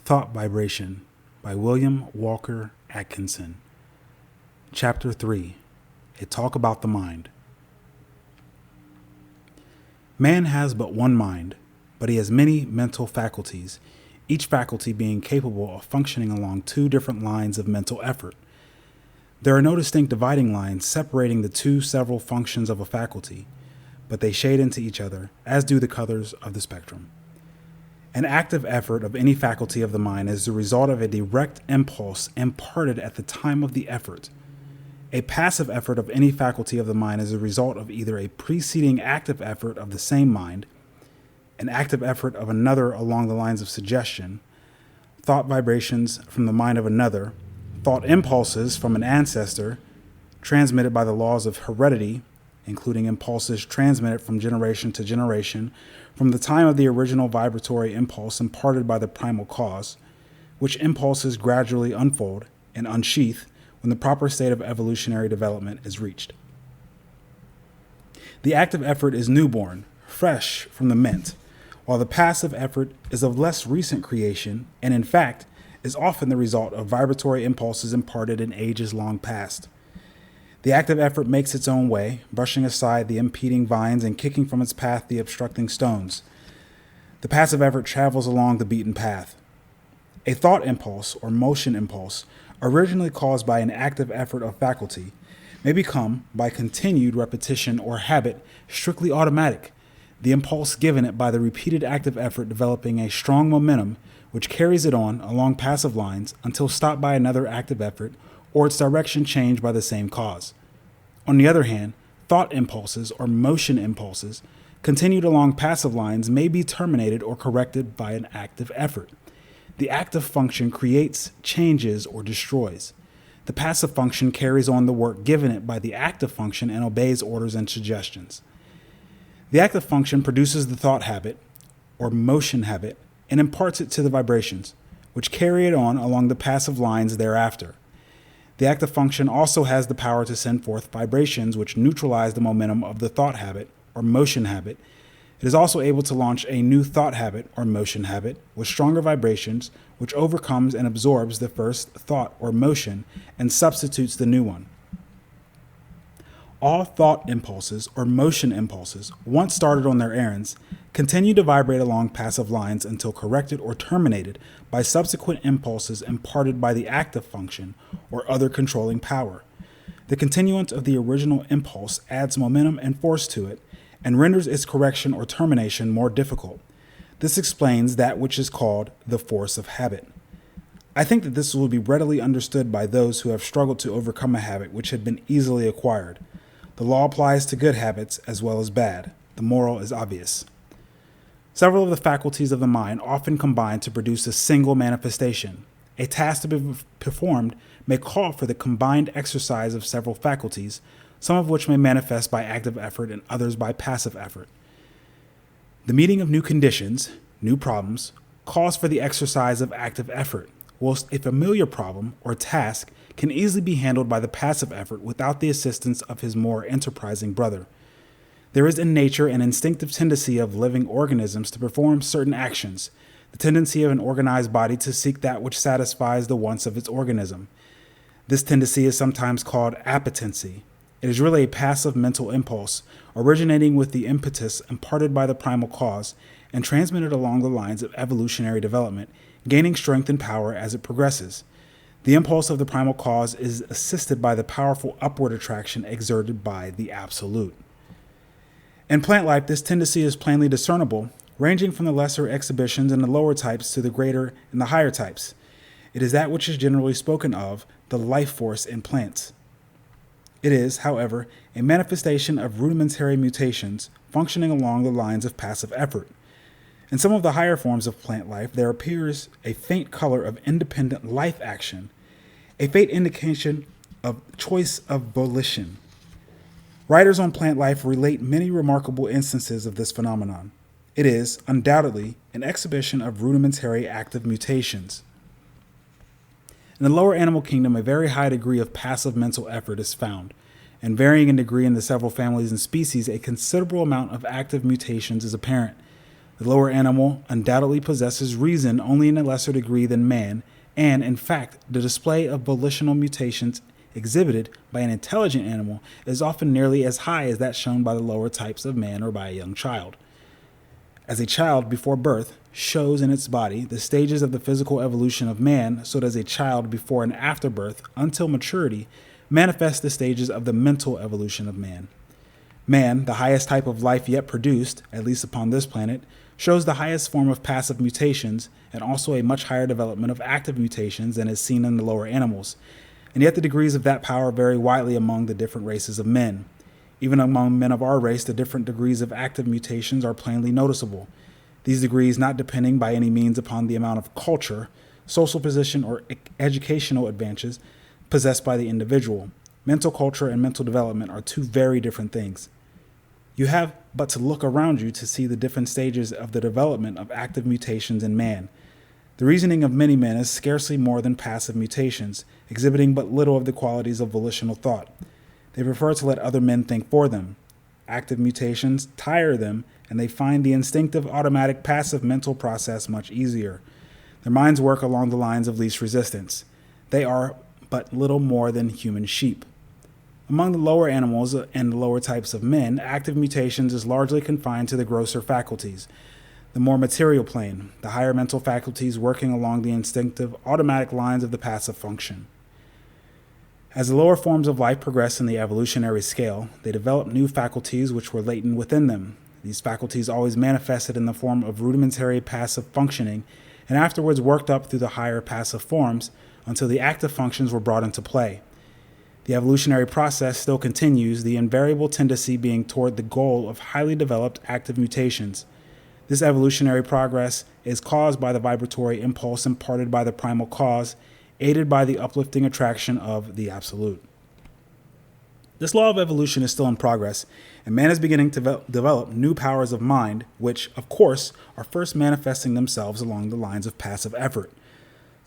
Thought Vibration by William Walker Atkinson. Chapter 3. A Talk About the Mind. Man has but one mind, but he has many mental faculties, each faculty being capable of functioning along two different lines of mental effort. There are no distinct dividing lines separating the two several functions of a faculty, but they shade into each other, as do the colors of the spectrum. An active effort of any faculty of the mind is the result of a direct impulse imparted at the time of the effort. A passive effort of any faculty of the mind is the result of either a preceding active effort of the same mind, an active effort of another along the lines of suggestion, thought vibrations from the mind of another, thought impulses from an ancestor, transmitted by the laws of heredity, including impulses transmitted from generation to generation from the time of the original vibratory impulse imparted by the primal cause, which impulses gradually unfold and unsheath when the proper state of evolutionary development is reached. The active effort is newborn, fresh from the mint, while the passive effort is of less recent creation and, in fact, is often the result of vibratory impulses imparted in ages long past. The active effort makes its own way, brushing aside the impeding vines and kicking from its path the obstructing stones. The passive effort travels along the beaten path. A thought impulse or motion impulse, originally caused by an active effort of faculty, may become, by continued repetition or habit, strictly automatic, the impulse given it by the repeated active effort developing a strong momentum which carries it on along passive lines until stopped by another active effort or its direction changed by the same cause. On the other hand, thought impulses or motion impulses continued along passive lines may be terminated or corrected by an active effort. The active function creates, changes, or destroys. The passive function carries on the work given it by the active function and obeys orders and suggestions. The active function produces the thought habit or motion habit and imparts it to the vibrations, which carry it on along the passive lines thereafter. The active function also has the power to send forth vibrations which neutralize the momentum of the thought habit or motion habit. It is also able to launch a new thought habit or motion habit with stronger vibrations, which overcomes and absorbs the first thought or motion and substitutes the new one. All thought impulses or motion impulses, once started on their errands, continue to vibrate along passive lines until corrected or terminated by subsequent impulses imparted by the active function or other controlling power. The continuance of the original impulse adds momentum and force to it and renders its correction or termination more difficult. This explains that which is called the force of habit. I think that this will be readily understood by those who have struggled to overcome a habit which had been easily acquired. The law applies to good habits as well as bad. The moral is obvious. Several of the faculties of the mind often combine to produce a single manifestation. A task to be performed may call for the combined exercise of several faculties, some of which may manifest by active effort and others by passive effort. The meeting of new conditions, new problems, calls for the exercise of active effort, whilst a familiar problem or task can easily be handled by the passive effort without the assistance of his more enterprising brother. There is in nature an instinctive tendency of living organisms to perform certain actions, the tendency of an organized body to seek that which satisfies the wants of its organism. This tendency is sometimes called appetency. It is really a passive mental impulse, originating with the impetus imparted by the primal cause and transmitted along the lines of evolutionary development, gaining strength and power as it progresses. The impulse of the primal cause is assisted by the powerful upward attraction exerted by the absolute. In plant life, this tendency is plainly discernible, ranging from the lesser exhibitions in the lower types to the greater in the higher types. It is that which is generally spoken of, the life force in plants. It is, however, a manifestation of rudimentary mutations functioning along the lines of passive effort. In some of the higher forms of plant life, there appears a faint color of independent life action, a faint indication of choice of volition. Writers on plant life relate many remarkable instances of this phenomenon. It is, undoubtedly, an exhibition of rudimentary active mutations. In the lower animal kingdom, a very high degree of passive mental effort is found, and varying in degree in the several families and species, a considerable amount of active mutations is apparent. The lower animal undoubtedly possesses reason only in a lesser degree than man, and, in fact, the display of volitional mutations exhibited by an intelligent animal is often nearly as high as that shown by the lower types of man or by a young child. As a child before birth shows in its body the stages of the physical evolution of man, so does a child before and after birth, until maturity, manifests the stages of the mental evolution of man. Man, the highest type of life yet produced, at least upon this planet, shows the highest form of passive mutations and also a much higher development of active mutations than is seen in the lower animals, and yet the degrees of that power vary widely among the different races of men. Even among men of our race, the different degrees of active mutations are plainly noticeable. These degrees not depending by any means upon the amount of culture, social position, or educational advantages possessed by the individual. Mental culture and mental development are two very different things. You have but to look around you to see the different stages of the development of active mutations in man. The reasoning of many men is scarcely more than passive mutations, exhibiting but little of the qualities of volitional thought. They prefer to let other men think for them. Active mutations tire them, and they find the instinctive, automatic, passive mental process much easier. Their minds work along the lines of least resistance. They are but little more than human sheep. Among the lower animals and the lower types of men, active mutations is largely confined to the grosser faculties, the more material plane, the higher mental faculties working along the instinctive, automatic lines of the passive function. As the lower forms of life progress in the evolutionary scale, they develop new faculties which were latent within them. These faculties always manifested in the form of rudimentary passive functioning and afterwards worked up through the higher passive forms until the active functions were brought into play. The evolutionary process still continues, the invariable tendency being toward the goal of highly developed active mutations. This evolutionary progress is caused by the vibratory impulse imparted by the primal cause, aided by the uplifting attraction of the Absolute. This law of evolution is still in progress, and man is beginning to develop new powers of mind, which, of course, are first manifesting themselves along the lines of passive effort.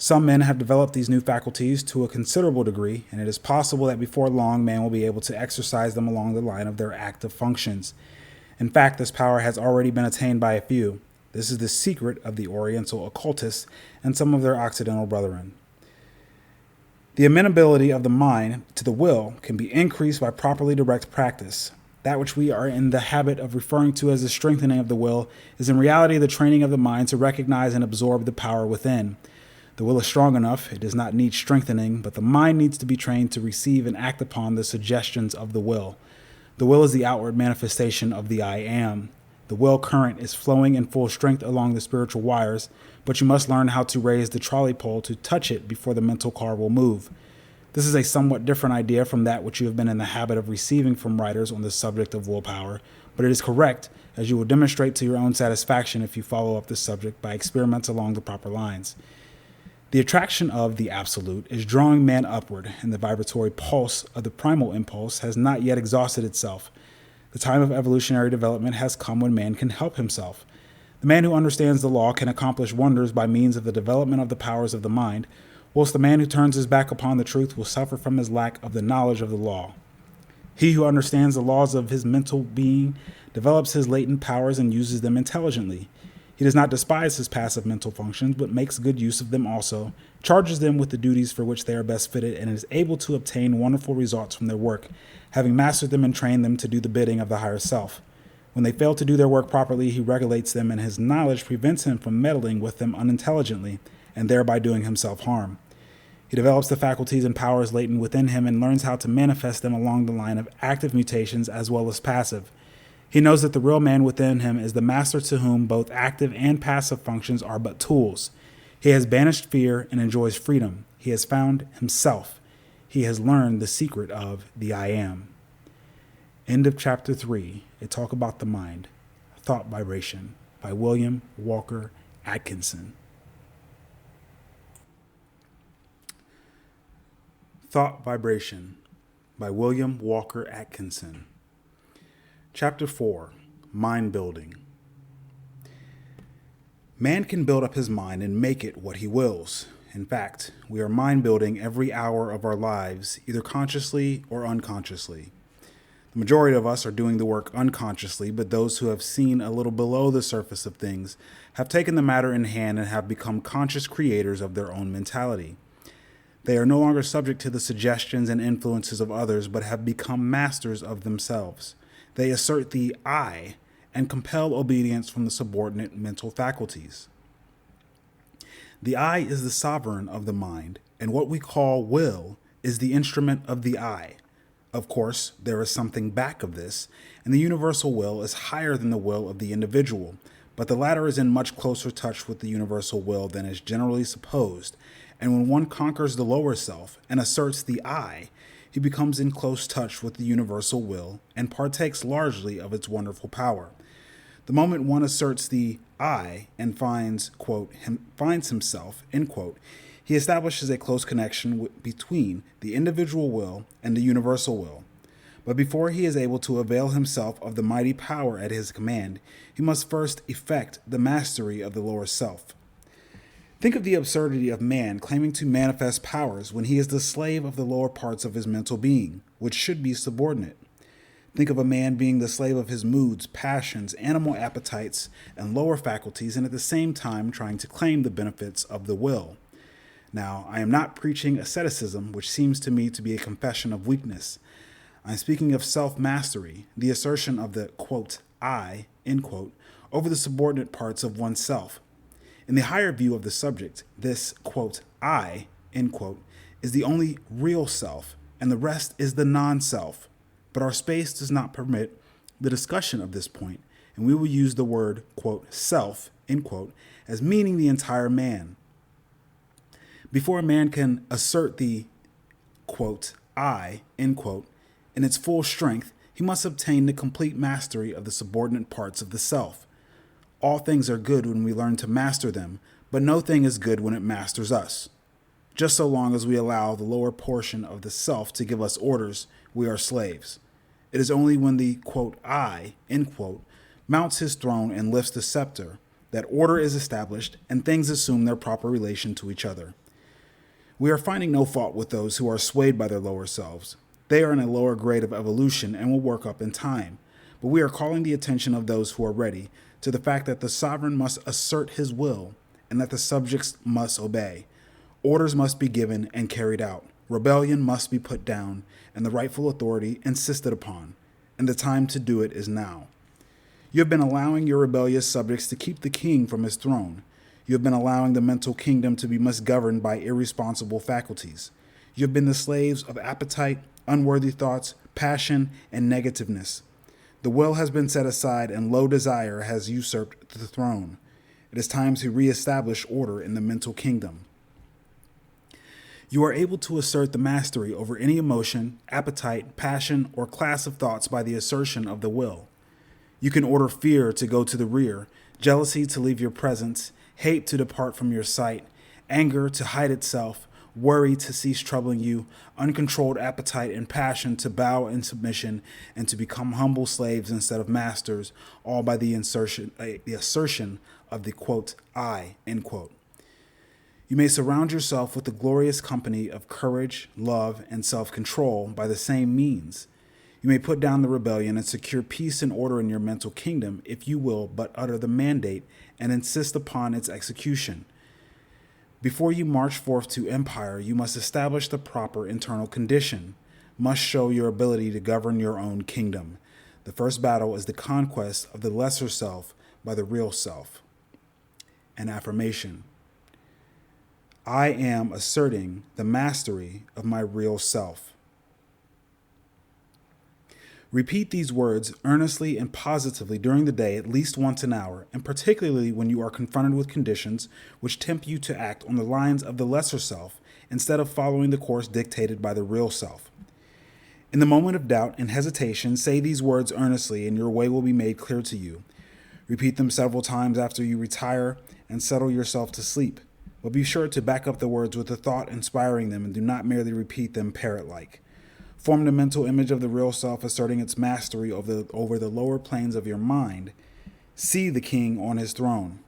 Some men have developed these new faculties to a considerable degree, and it is possible that before long man will be able to exercise them along the line of their active functions. In fact, this power has already been attained by a few. This is the secret of the Oriental occultists and some of their Occidental brethren. The amenability of the mind to the will can be increased by properly direct practice. That which we are in the habit of referring to as the strengthening of the will is in reality the training of the mind to recognize and absorb the power within. The will is strong enough, it does not need strengthening, but the mind needs to be trained to receive and act upon the suggestions of the will. The will is the outward manifestation of the I Am. The will current is flowing in full strength along the spiritual wires, but you must learn how to raise the trolley pole to touch it before the mental car will move. This is a somewhat different idea from that which you have been in the habit of receiving from writers on the subject of willpower, but it is correct, as you will demonstrate to your own satisfaction if you follow up this subject by experiments along the proper lines. The attraction of the Absolute is drawing man upward, and the vibratory pulse of the primal impulse has not yet exhausted itself. The time of evolutionary development has come when man can help himself. The man who understands the law can accomplish wonders by means of the development of the powers of the mind, whilst the man who turns his back upon the truth will suffer from his lack of the knowledge of the law. He who understands the laws of his mental being develops his latent powers and uses them intelligently. He does not despise his passive mental functions, but makes good use of them also, charges them with the duties for which they are best fitted, and is able to obtain wonderful results from their work, having mastered them and trained them to do the bidding of the higher self. When they fail to do their work properly, he regulates them, and his knowledge prevents him from meddling with them unintelligently, and thereby doing himself harm. He develops the faculties and powers latent within him and learns how to manifest them along the line of active mutations as well as passive. He knows that the real man within him is the master to whom both active and passive functions are but tools. He has banished fear and enjoys freedom. He has found himself. He has learned the secret of the I Am. End of chapter 3. A talk about the mind. Thought Vibration by William Walker Atkinson. Thought Vibration by William Walker Atkinson. Chapter 4. Mind Building. Man can build up his mind and make it what he wills. In fact, we are mind building every hour of our lives, either consciously or unconsciously. The majority of us are doing the work unconsciously, but those who have seen a little below the surface of things have taken the matter in hand and have become conscious creators of their own mentality. They are no longer subject to the suggestions and influences of others, but have become masters of themselves. They assert the I and compel obedience from the subordinate mental faculties. The I is the sovereign of the mind, and what we call will is the instrument of the I. Of course, there is something back of this, and the universal will is higher than the will of the individual, but the latter is in much closer touch with the universal will than is generally supposed, and when one conquers the lower self and asserts the I, he becomes in close touch with the universal will and partakes largely of its wonderful power. The moment one asserts the I and finds, quote, finds himself, end quote, he establishes a close connection between the individual will and the universal will. But before he is able to avail himself of the mighty power at his command, he must first effect the mastery of the lower self. Think of the absurdity of man claiming to manifest powers when he is the slave of the lower parts of his mental being, which should be subordinate. Think of a man being the slave of his moods, passions, animal appetites, and lower faculties, and at the same time trying to claim the benefits of the will. Now, I am not preaching asceticism, which seems to me to be a confession of weakness. I'm speaking of self-mastery, the assertion of the, quote, I, end quote, over the subordinate parts of oneself. In the higher view of the subject, this, quote, I, end quote, is the only real self, and the rest is the non-self. But our space does not permit the discussion of this point, and we will use the word, quote, self, end quote, as meaning the entire man. Before a man can assert the, quote, I, end quote, in its full strength, he must obtain the complete mastery of the subordinate parts of the self. All things are good when we learn to master them, but no thing is good when it masters us. Just so long as we allow the lower portion of the self to give us orders, we are slaves. It is only when the, quote, I, end quote, mounts his throne and lifts the scepter that order is established and things assume their proper relation to each other. We are finding no fault with those who are swayed by their lower selves. They are in a lower grade of evolution and will work up in time. But we are calling the attention of those who are ready to the fact that the sovereign must assert his will and that the subjects must obey. Orders must be given and carried out. Rebellion must be put down and the rightful authority insisted upon. And the time to do it is now. You have been allowing your rebellious subjects to keep the king from his throne. You have been allowing the mental kingdom to be misgoverned by irresponsible faculties. You have been the slaves of appetite, unworthy thoughts, passion, and negativeness. The will has been set aside and low desire has usurped the throne. It is time to reestablish order in the mental kingdom. You are able to assert the mastery over any emotion, appetite, passion, or class of thoughts by the assertion of the will. You can order fear to go to the rear, jealousy to leave your presence, hate to depart from your sight, anger to hide itself, worry to cease troubling you, uncontrolled appetite and passion to bow in submission and to become humble slaves instead of masters, all by the assertion of the, quote, I, end quote. You may surround yourself with the glorious company of courage, love, and self-control by the same means. You may put down the rebellion and secure peace and order in your mental kingdom if you will but utter the mandate and insist upon its execution. Before you march forth to empire, you must establish the proper internal condition, must show your ability to govern your own kingdom. The first battle is the conquest of the lesser self by the real self. An affirmation. I am asserting the mastery of my real self. Repeat these words earnestly and positively during the day at least once an hour, and particularly when you are confronted with conditions which tempt you to act on the lines of the lesser self instead of following the course dictated by the real self. In the moment of doubt and hesitation, say these words earnestly and your way will be made clear to you. Repeat them several times after you retire and settle yourself to sleep, but be sure to back up the words with a thought inspiring them and do not merely repeat them parrot-like. Form the mental image of the real self asserting its mastery over the lower planes of your mind. See the king on his throne.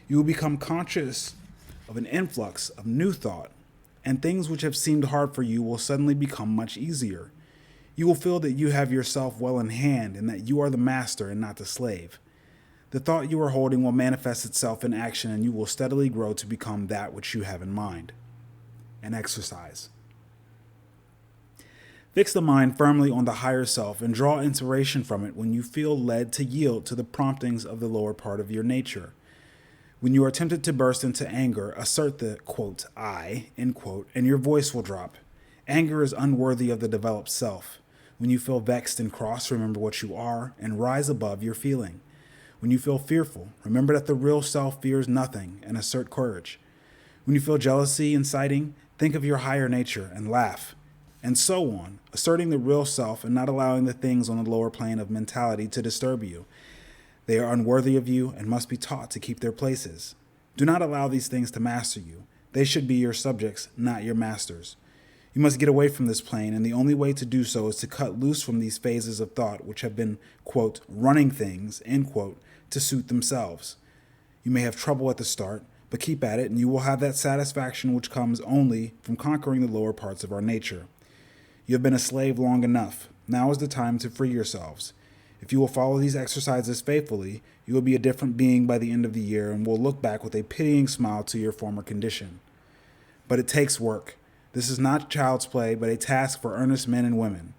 You will become conscious of an influx of new thought, and things which have seemed hard for you will suddenly become much easier. You will feel that you have yourself well in hand and that you are the master and not the slave. The thought you are holding will manifest itself in action, and you will steadily grow to become that which you have in mind. An exercise. Fix the mind firmly on the higher self and draw inspiration from it when you feel led to yield to the promptings of the lower part of your nature. When you are tempted to burst into anger, assert the, quote, I, end quote, and your voice will drop. Anger is unworthy of the developed self. When you feel vexed and cross, remember what you are and rise above your feeling. When you feel fearful, remember that the real self fears nothing and assert courage. When you feel jealousy inciting, think of your higher nature and laugh. And so on, asserting the real self and not allowing the things on the lower plane of mentality to disturb you. They are unworthy of you and must be taught to keep their places. Do not allow these things to master you. They should be your subjects, not your masters. You must get away from this plane, and the only way to do so is to cut loose from these phases of thought which have been, quote, running things, end quote, to suit themselves. You may have trouble at the start, but keep at it, and you will have that satisfaction which comes only from conquering the lower parts of our nature. You have been a slave long enough. Now is the time to free yourselves. If you will follow these exercises faithfully, you will be a different being by the end of the year and will look back with a pitying smile to your former condition. But it takes work. This is not child's play, but a task for earnest men and women.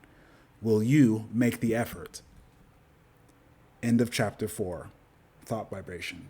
Will you make the effort? End of chapter 4. Thought vibration.